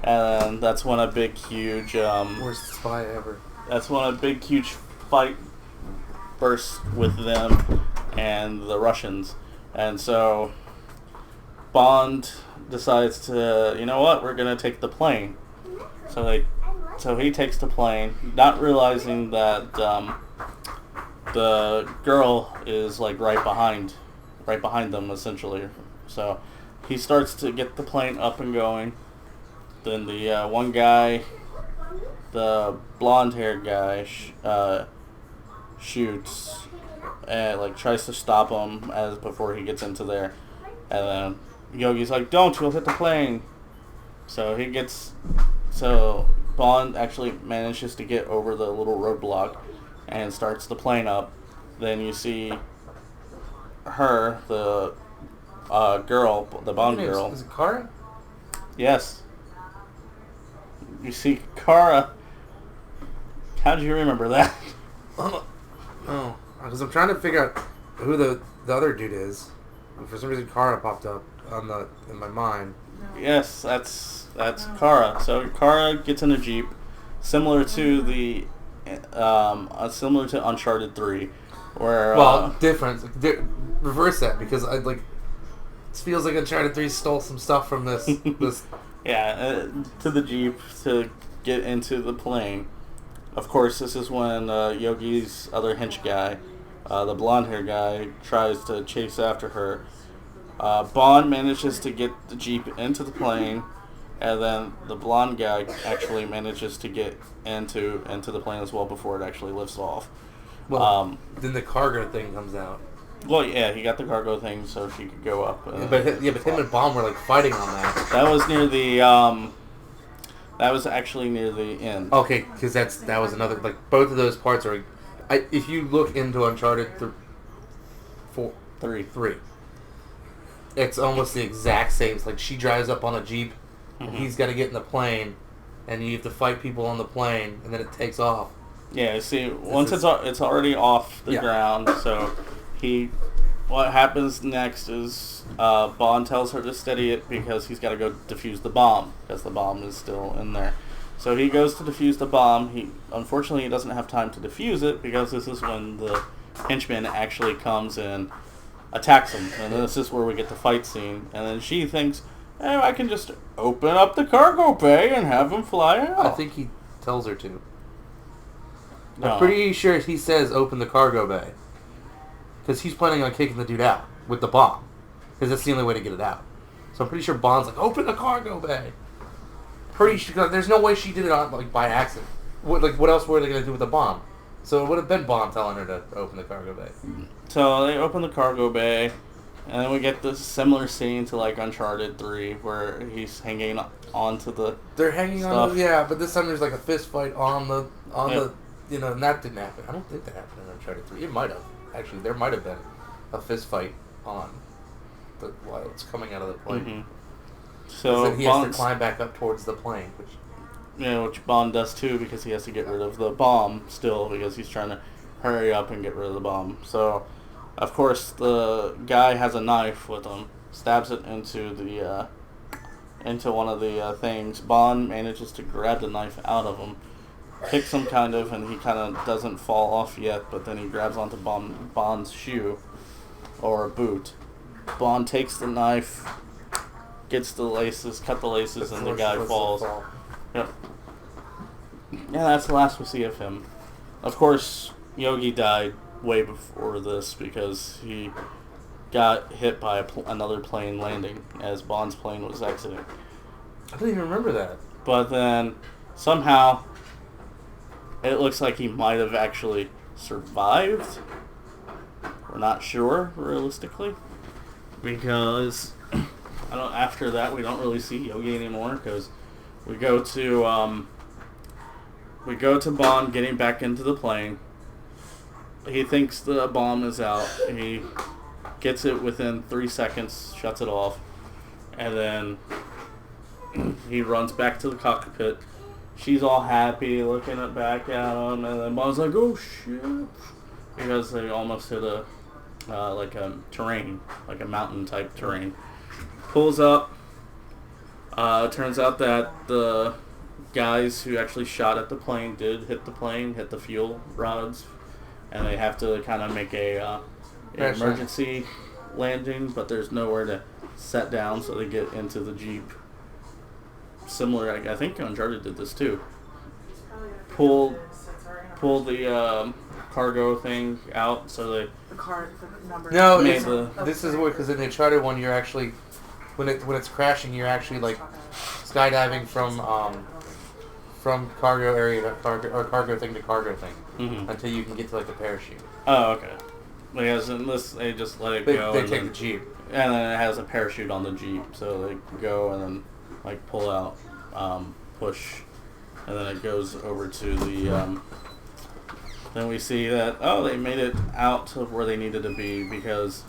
and that's when a big, huge worst spy ever. That's when a big, huge fight bursts with them and the Russians, and so Bond decides to, we're gonna take the plane. So he takes the plane, not realizing that the girl is like right behind them essentially. So he starts to get the plane up and going. Then the one guy, the blonde-haired guy, shoots and tries to stop him before he gets into there. And then Yogi's like, "Don't! You'll hit the plane." So Bond actually manages to get over the little roadblock and starts the plane up. Then you see her, the girl, the Bond girl. Is it Kara? Yes. You see Kara. How did you remember that? Oh, because I'm trying to figure out who the other dude is. For some reason, Kara popped up in my mind. Yes, that's Kara. So Kara gets in a Jeep, similar to Uncharted 3, where different. Reverse that because it feels like Uncharted 3 stole some stuff from this. Yeah, to the Jeep to get into the plane. Of course, this is when Yogi's other hench guy, the blonde-haired guy, tries to chase after her. Bond manages to get the Jeep into the plane, and then the blonde guy actually manages to get into the plane as well before it actually lifts off. Well, then the cargo thing comes out. Well, yeah, he got the cargo thing so she could go up. But him and Bond were fighting on that. That was near the that was actually near the end. Okay, because that was another both of those parts are. If you look into Uncharted 3, it's almost the exact same. It's she drives up on a Jeep, and he's got to get in the plane, and you have to fight people on the plane, and then it takes off. Yeah, see, once it's already off the ground, so he what happens next is Bond tells her to steady it because he's got to go defuse the bomb because the bomb is still in there. So he goes to defuse the bomb. Unfortunately, he doesn't have time to defuse it because this is when the henchman actually comes and attacks him. And this is where we get the fight scene. And then she thinks, hey, I can just open up the cargo bay and have him fly out. I think he tells her to. I'm pretty sure he says open the cargo bay. Because he's planning on kicking the dude out with the bomb. Because that's the only way to get it out. So I'm pretty sure Bond's like, open the cargo bay. Pretty sure, there's no way she did it on by accident. What else were they going to do with the bomb? So it would have been Bond telling her to open the cargo bay. So they open the cargo bay, and then we get this similar scene to like Uncharted 3, where he's hanging onto the. They're hanging stuff. on, but this time there's like a fist fight on the, and that didn't happen. I don't think that happened in Uncharted 3. It might have. Actually, there might have been a fist fight while it's coming out of the plane. Mm-hmm. So then he has to climb back up towards the plane, which Bond does too because he has to get rid of the bomb still because he's trying to hurry up and get rid of the bomb. So, of course, the guy has a knife with him, stabs it into one of the things. Bond manages to grab the knife out of him, picks him and he kind of doesn't fall off yet, but then he grabs onto Bond's shoe or boot. Bond takes the knife, gets the laces, cut the laces, and the guy falls. Yep. Yeah, that's the last we see of him. Of course, Yogi died way before this because he got hit by another plane landing as Bond's plane was exiting. I didn't even remember that. But then, somehow, it looks like he might have actually survived. We're not sure, realistically. Because after that, we don't really see Yogi anymore because we go to Bond getting back into the plane. He thinks the bomb is out. He gets it within 3 seconds, shuts it off, and then he runs back to the cockpit. She's all happy, looking back at him, and then Bond's like, "Oh shit!" because they almost hit a terrain, like a mountain type terrain. Pulls up. Turns out that the guys who actually shot at the plane did hit the plane, hit the fuel rods, and they have to kind of make an emergency landing, but there's nowhere to set down, so they get into the Jeep. Similar, I think Uncharted did this too. Pull the cargo thing out, so they. The number. No, this is weird because in the Uncharted one, you're actually when it's crashing, you're actually like skydiving from cargo area to cargo thing to cargo thing until you can get to like the parachute. Oh, okay. Because in this, they just let it go. They take the Jeep, and then it has a parachute on the Jeep, so they go and then like pull out, push, and then it goes over to the. Then we see that they made it out to where they needed to be because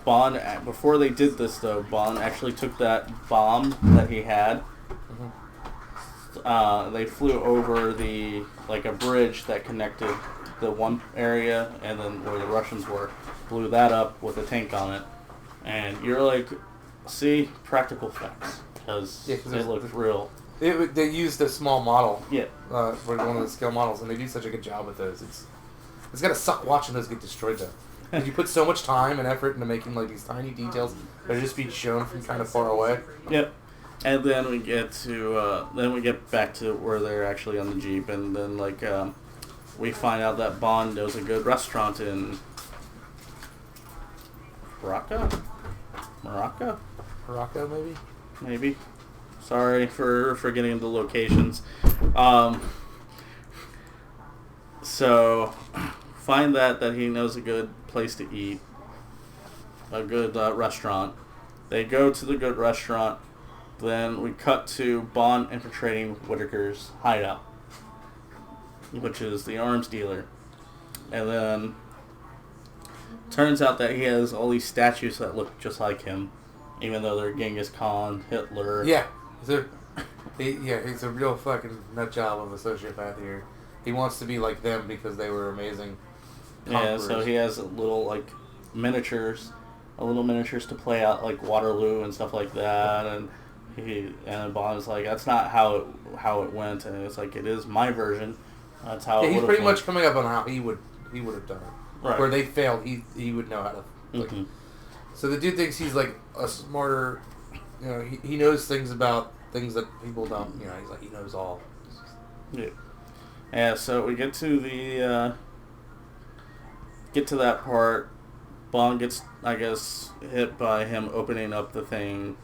Bond. Before they did this though, Bond actually took that bomb that he had. They flew over a bridge that connected the one area and then where the Russians were, blew that up with a tank on it, and you're like, see, practical effects because they look real. They used a small model. Yeah. For one of the scale models, and they do such a good job with those. It's gotta suck watching those get destroyed though. Because you put so much time and effort into making like these tiny details that are just being shown from kind of far away. Yep. And then we get back to where they're actually on the Jeep, and then we find out that Bond knows a good restaurant in Morocco, maybe. Sorry for forgetting the locations. So find that he knows a good place to eat, a good restaurant. They go to the good restaurant. Then we cut to Bond infiltrating Whitaker's hideout, which is the arms dealer. And then turns out that he has all these statues that look just like him, even though they're Genghis Khan, Hitler. Yeah. He's a real fucking nut job of a sociopath here. He wants to be like them because they were amazing conquerors. Yeah, so he has little miniatures little miniatures to play out like Waterloo and stuff like that, and Bond's like, that's not how it went, and it's like, it is my version. That's how. He's pretty much coming up on how he would have done it. Right. Where they failed, he would know how to. Like, So the dude thinks he's like a smarter. He knows things about things that people don't. He's like, he knows all. Yeah. Yeah. So we get to that part. Bond gets, I guess, hit by him opening up the thing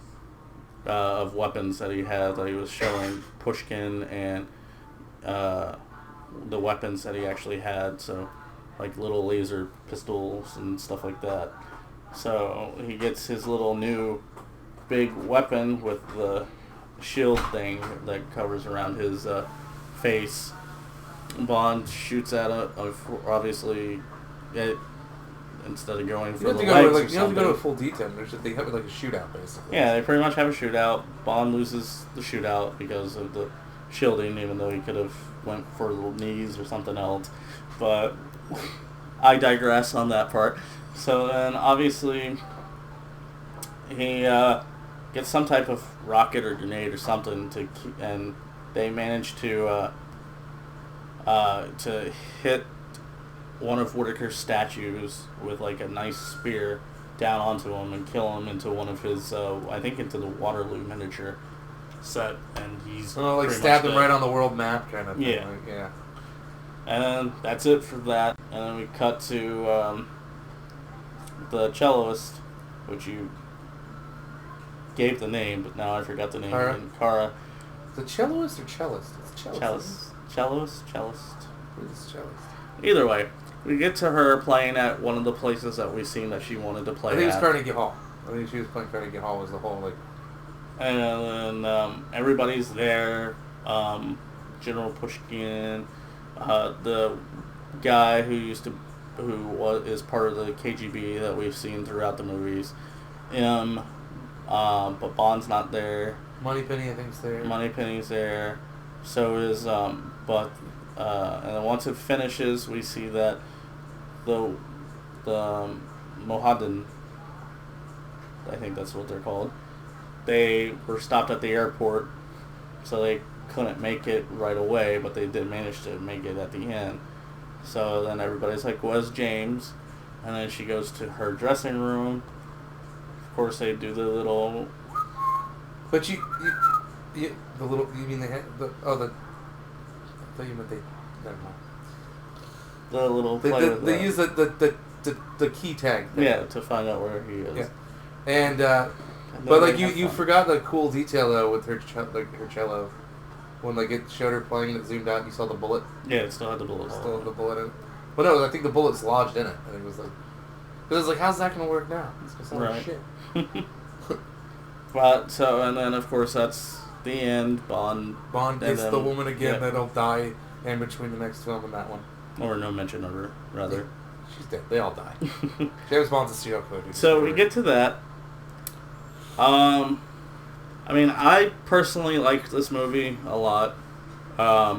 of weapons that he had. That he was showing Pushkin and the weapons that he actually had. So, like little laser pistols and stuff like that. So he gets his little new big weapon with the shield thing that covers around his face. Bond shoots at it. Obviously, instead of going for the legs or something. You don't have to go to full detail. They have like a shootout, basically. Yeah, they pretty much have a shootout. Bond loses the shootout because of the shielding, even though he could have went for the knees or something else. But I digress on that part. So then, obviously, he gets some type of rocket or grenade or something and they manage to hit one of Whitaker's statues with like a nice spear down onto him and kill him into one of his, I think into the Waterloo miniature set, and he's like stabbed him right on the world map kind of thing. Yeah. Yeah. And then that's it for that. And then we cut to the celloist, which you gave the name, but now I forgot the name. Kara. The celloist or cellist? It's cellist. Cellist. Who's cellist? Either way, we get to her playing at one of the places that we've seen that she wanted to play at. I think it was Carnegie Hall. I think she was playing Carnegie Hall was the whole, like... And then everybody's there. General Pushkin, the guy who is part of the KGB that we've seen throughout the movies. But Bond's not there. Moneypenny, I think, is there. Moneypenny's there. So is and then once it finishes, we see that the Mohammedan, I think that's what they're called. They were stopped at the airport, so they couldn't make it right away, but they did manage to make it at the end. So then everybody's like, "Where's James?" And then she goes to her dressing room. Of course, they do the little. But you the little, you mean they had the, I thought you meant they, never mind. The little play with they use the key tag thing. Yeah, to find out where he is. Yeah. And but like you forgot the cool detail though with her cello. When like it showed her playing and it zoomed out, you saw the bullet. Yeah, it still had the bullet. Still had the bullet in it. Well, no, I think the bullet's lodged in it. I think it was like, because I was like, how's that gonna work now? It's gonna sound like shit. But so, and then of course that's the end. Bond gets the woman again that'll die in between the next film and that one. Or no mention of her, rather. Yeah, she's dead. They all die. James Bond's a serial killer. So we get to that. I mean, I personally liked this movie a lot. I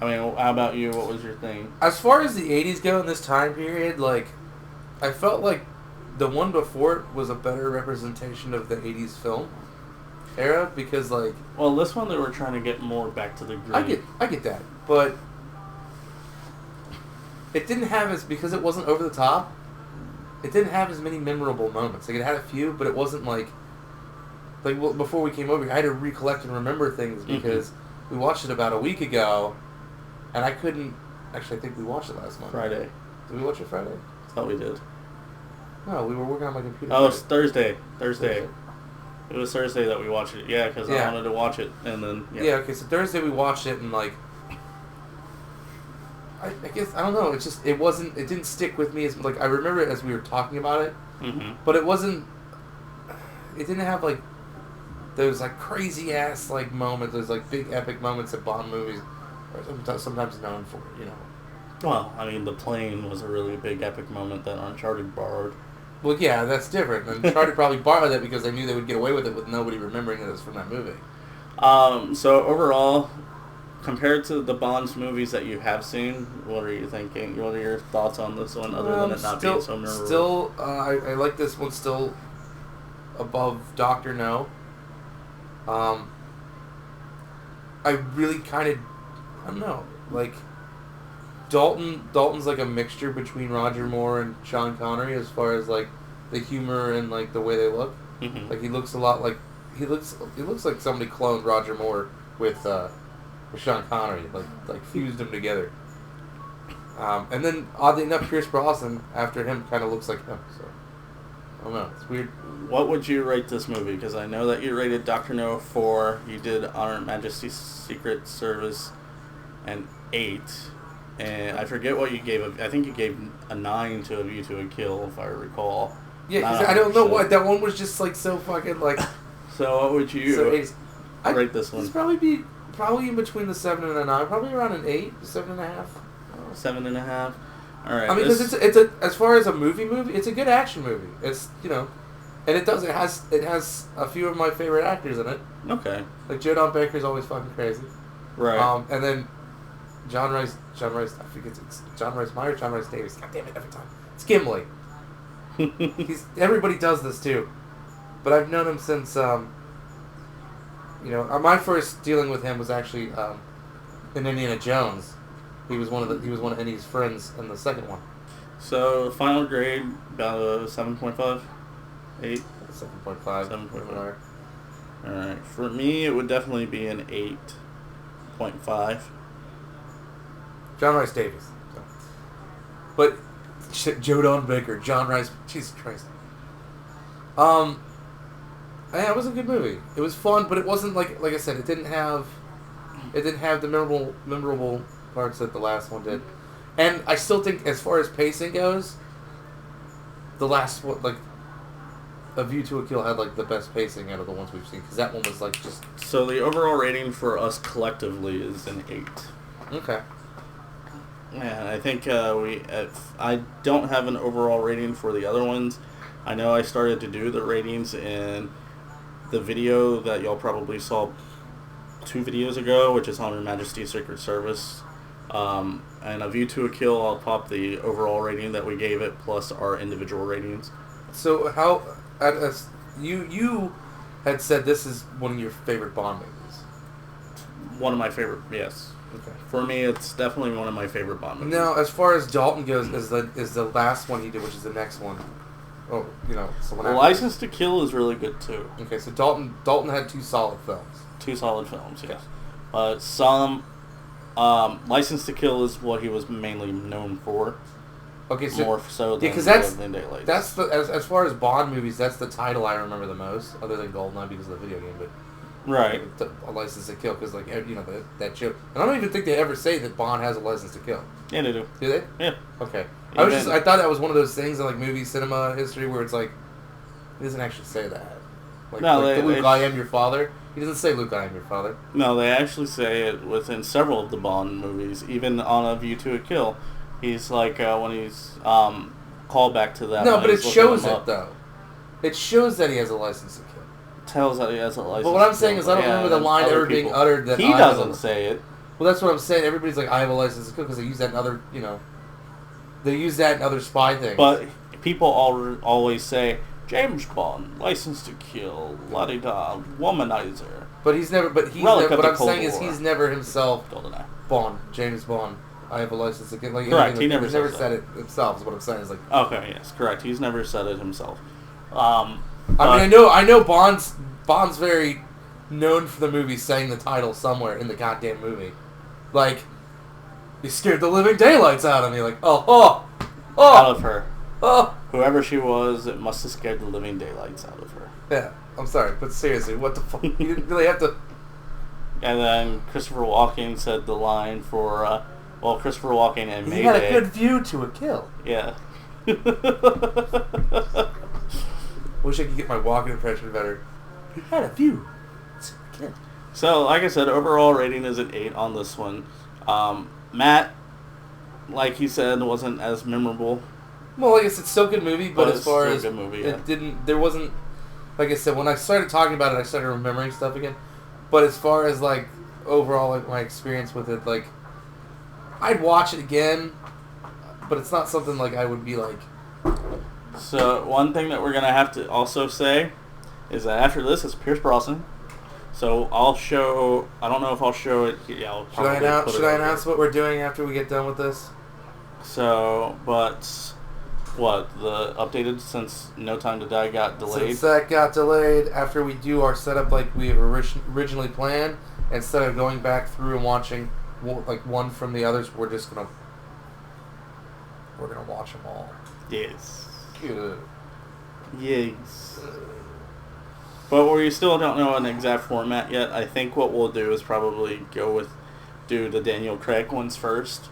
mean, how about you? What was your thing? As far as the 80s go in this time period, like, I felt like the one before it was a better representation of the 80s film era because, like... Well, this one they were trying to get more back to the green. I get that, but it didn't have because it wasn't over the top, it didn't have as many memorable moments. Like, it had a few, but it wasn't like before we came over here, I had to recollect and remember things because we watched it about a week ago, and I couldn't... Actually, I think we watched it last month. Friday. Did we watch it Friday? I thought we did. No, we were working on my computer. Oh, it's Thursday. It was Thursday that we watched it. Yeah, because I wanted to watch it, and then... Yeah, okay, so Thursday we watched it, and, like... I guess, I don't know, it's just, it didn't stick with me as... Like, I remember it as we were talking about it, but it wasn't... It didn't have, like... Those, like, crazy-ass, like, moments, those, like, big epic moments that Bond movies are sometimes known for, you know. Well, I mean, the plane was a really big epic moment that Uncharted borrowed. Well, yeah, that's different. Uncharted probably borrowed that because they knew they would get away with it with nobody remembering that it was from that movie. So, overall, compared to the Bonds movies that you have seen, what are you thinking? What are your thoughts on this one, other than it not being so memorable? Still, I like this one still above Dr. No. I really kind of, I don't know, like, Dalton's like a mixture between Roger Moore and Sean Connery as far as, like, the humor and, like, the way they look. Mm-hmm. Like, he looks a lot like, he looks like somebody cloned Roger Moore with Sean Connery, like fused them together. And then, oddly enough, Pierce Brosnan, after him, kind of looks like him, so, I don't know, it's weird. What would you rate this movie? Because I know that you rated Dr. No 4, you did Honor and Majesty's Secret Service an 8, and I forget what you gave. I think you gave a 9 to A View to a Kill, if I recall. Yeah, because I don't know what, that one was just like so fucking like... So what would you rate this one? It's probably in between the 7 and a 9, probably around an 8, 7.5. 7.5? Alright. I mean, because it's a, as far as a movie, it's a good action movie. It's, and it has a few of my favorite actors in it. Okay. Like, Joe Don Baker's always fucking crazy. Right. And then John Rice, I think it's John Rice Meyer, John Rice Davis. God damn it, every time. It's Gimli. Everybody does this too. But I've known him since, my first dealing with him was actually in Indiana Jones. He was one of Indy's friends in the second one. So, final grade, about a 7.5? 8? 7.5. 7.5. Alright. For me, it would definitely be an 8.5. John Rice Davis. So. But, shit, Joe Don Baker, John Rice, Jesus Christ. Yeah, it was a good movie. It was fun, but it wasn't like I said, it didn't have the memorable parts that the last one did. And I still think, as far as pacing goes, the last one, like, A View to a Kill had, like, the best pacing out of the ones we've seen, because that one was, like, just... So the overall rating for us collectively is an 8. Okay. Yeah, I think I don't have an overall rating for the other ones. I know I started to do the ratings in the video that y'all probably saw 2 videos ago, which is on Her Majesty's Secret Service. And A View to a Kill, I'll pop the overall rating that we gave it, plus our individual ratings. So how... you had said this is one of your favorite Bond movies. One of my favorite, yes. Okay. For me, it's definitely one of my favorite Bond movies. Now, as far as Dalton goes, is the last one he did, which is the next one. Oh, so when License to Kill is really good too. Okay, so Dalton had 2 solid films. 2 solid films, yes. License to Kill is what he was mainly known for. Okay, so more so than Living Daylights. That's the as far as Bond movies, that's the title I remember the most, other than GoldenEye because of the video game. But right, a License to Kill, because that joke. And I don't even think they ever say that Bond has a license to kill. Yeah, they do. Do they? Yeah. Okay. I thought that was one of those things in like movie cinema history where it's like, he doesn't actually say that. Like, no, Luke, I am your father. He doesned say Luke, I am your father. No, they actually say it within several of the Bond movies, even on A View to a Kill. He's like when he's called back to that. No, but it shows it though. It shows that he has a license to kill. Tells that he has a license. But what I'm saying is, I don't remember the line ever being uttered that he doesn't say it. Well, that's what I'm saying. Everybody's like, I have a license to kill, because they use that in other, they use that in other spy things. But people always say, James Bond, license to kill, la-di-da, womanizer. But he's never. But he's never. What I'm saying is, he's never himself. GoldenEye. Bond, James Bond. I have a license to kill. Like, correct. He never said it himself. Is what I'm saying. Is like. Okay. Yes. Correct. He's never said it himself. I know. Bond's very known for the movie saying the title somewhere in the goddamn movie, like, you scared the living daylights out of me. Like, out of her. Oh. Whoever she was, it must have scared the living daylights out of her. Yeah, I'm sorry, but seriously, what the fuck? You didn't really have to... And then Christopher Walken said the line for, Christopher Walken and Mayday. He had a good view to a kill. Yeah. Wish I could get my Walken impression better. He had a view to a kill. So, like I said, overall rating is an 8 on this one. Matt, like he said, wasn't as memorable. Well, I guess it's still a good movie, but as far as movie, there wasn't, like I said, when I started talking about it, I started remembering stuff again. But as far as like overall, like, my experience with it, like, I'd watch it again, but it's not something, like, I would be, like... So, one thing that we're going to have to also say is that after this, it's Pierce Brosnan. So, I'll show... I don't know if I'll show it... Yeah, I'll Should I announce what we're doing after we get done with this? So, but... What? The updated since No Time to Die got delayed? Since that got delayed, after we do our setup like we have originally planned, instead of going back through and watching like one from the others, we're gonna watch them all. Yes. Good. Yes. But we still don't know an exact format yet. I think what we'll do is probably do the Daniel Craig ones first,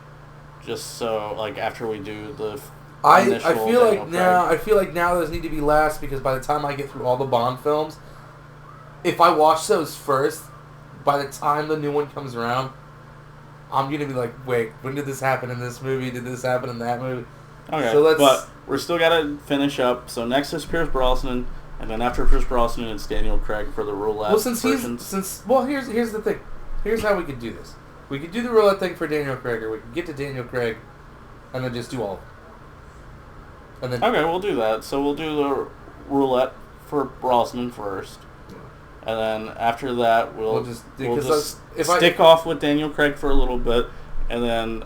just so like after we do the. I feel like now those need to be last because by the time I get through all the Bond films, if I watch those first, by the time the new one comes around, I'm gonna be like, wait, when did this happen in this movie? Did this happen in that movie? Okay, so but we're still gotta finish up. So next is Pierce Brosnan, and then after Pierce Brosnan, it's Daniel Craig for the roulette. Well, here's the thing. Here's how we could do this. We could do the roulette thing for Daniel Craig, or we could get to Daniel Craig, and then just do all of them. And then, okay, we'll do that. So we'll do the roulette for Brosnan first, and then after that we'll just stick off with Daniel Craig for a little bit, and then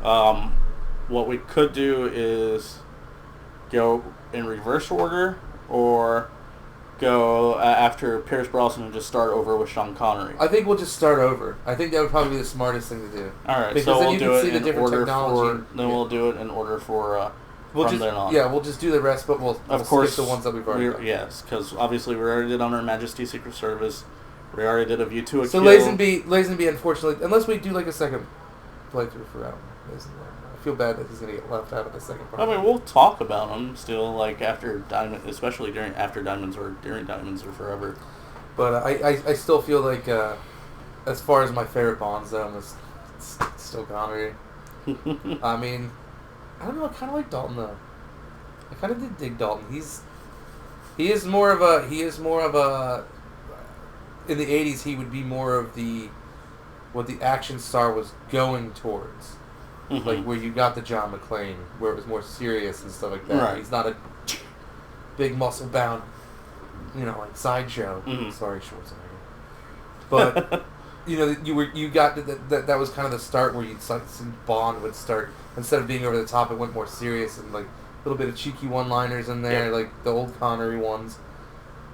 what we could do is go in reverse order, or go after Pierce Brosnan and just start over with Sean Connery. I think we'll just start over. I think that would probably be the smartest thing to do. All right, because so then we'll you do can see it the in order technology. We'll do it in order for. We'll just do the rest, but we'll skip the ones that we've already done. Yes, because obviously we already did on Her Majesty's Secret Service. We already did A View to a Kill. So Lazenby, unfortunately, unless we do like a second playthrough for Lazenby, I feel bad that he's going to get left out of the second part. I mean, we'll talk about him still, like after Diamond, especially after Diamonds or during Diamonds or forever. But I still feel like, as far as my favorite Bonds, though, it's still Connery. I mean, I don't know. I kind of like Dalton though. I kind of did dig Dalton. He is more of a. In the '80s, he would be more of what the action star was going towards, like where you got the John McClane, where it was more serious and stuff like that. Right. He's not a big muscle bound, like sideshow. Sorry, Schwarzenegger. But you got that was kind of the start where Bond would start. Instead of being over the top, it went more serious and like a little bit of cheeky one-liners in there, like the old Connery ones.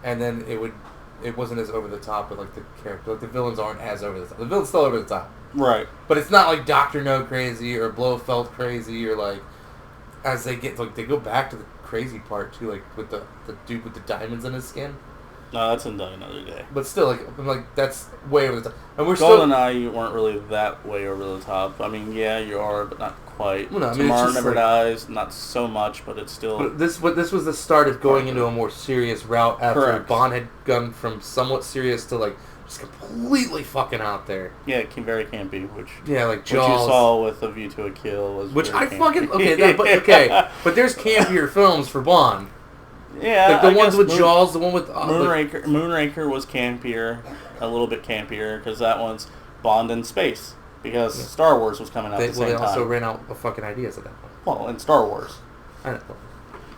And then it wasn't as over the top, but like the character, like the villains aren't as over the top. The villain's still over the top, right? But it's not like Dr. No crazy or Blofeld crazy or like as they get like they go back to the crazy part too, like with the dude with the diamonds in his skin. No, that's another day. But still, like that's way over the top. And we're GoldenEye, you weren't really that way over the top. I mean, yeah, you are, but not quite. Well, no, Tomorrow Never Dies, not so much, but it's still. But this was the start of going into a more serious route after Bond had gone from somewhat serious to like just completely fucking out there. Yeah, very campy, like Jaws. Which you saw with A View to a Kill was. Which I campy. fucking but there's campier films for Bond. Yeah, like the ones with Jaws, the one with Moonraker was campier, a little bit campier, because that one's Bond in space. Because Star Wars was coming out at the same time. They also ran out of fucking ideas at that point. Well, in Star Wars. I know.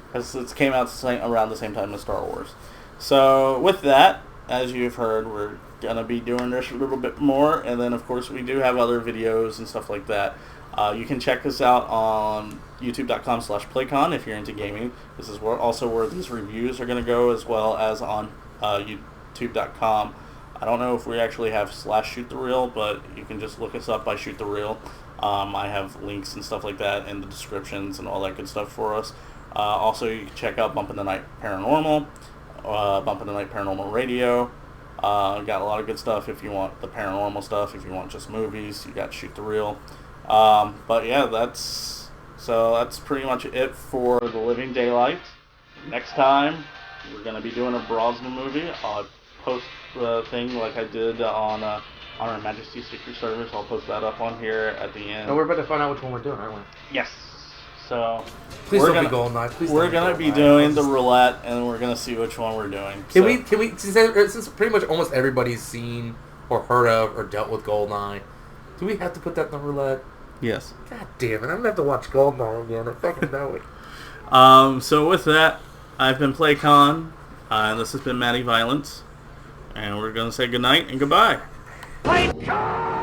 Because it came out around the same time as Star Wars. So, with that, as you've heard, we're going to be doing this a little bit more. And then, of course, we do have other videos and stuff like that. You can check us out on youtube.com/playcon if you're into gaming. This is also where these reviews are going to go, as well as on youtube.com. I don't know if we actually have /shootTheReel, but you can just look us up by Shoot the Reel. I have links and stuff like that in the descriptions and all that good stuff for us. Also, you can check out Bump in the Night Paranormal, Bump in the Night Paranormal Radio. Got a lot of good stuff if you want the paranormal stuff. If you want just movies, you got Shoot the Reel. But yeah, that's pretty much it for The Living Daylights. Next time, we're going to be doing a Brosnan movie. I'll post the thing like I did on Her Majesty's Secret Service. I'll post that up on here at the end. Oh, we're about to find out which one we're doing, aren't we? Yes. So please don't be GoldenEye. We're gonna be doing the roulette, and we're gonna see which one we're doing. Can we? Since pretty much almost everybody's seen or heard of or dealt with Goldeneye. Do we have to put that in the roulette? Yes. God damn it! I'm gonna have to watch Goldeneye again. I fucking know it. So with that, I've been Playcon, and this has been Matty Violence, and we're gonna say goodnight and goodbye. Playcon!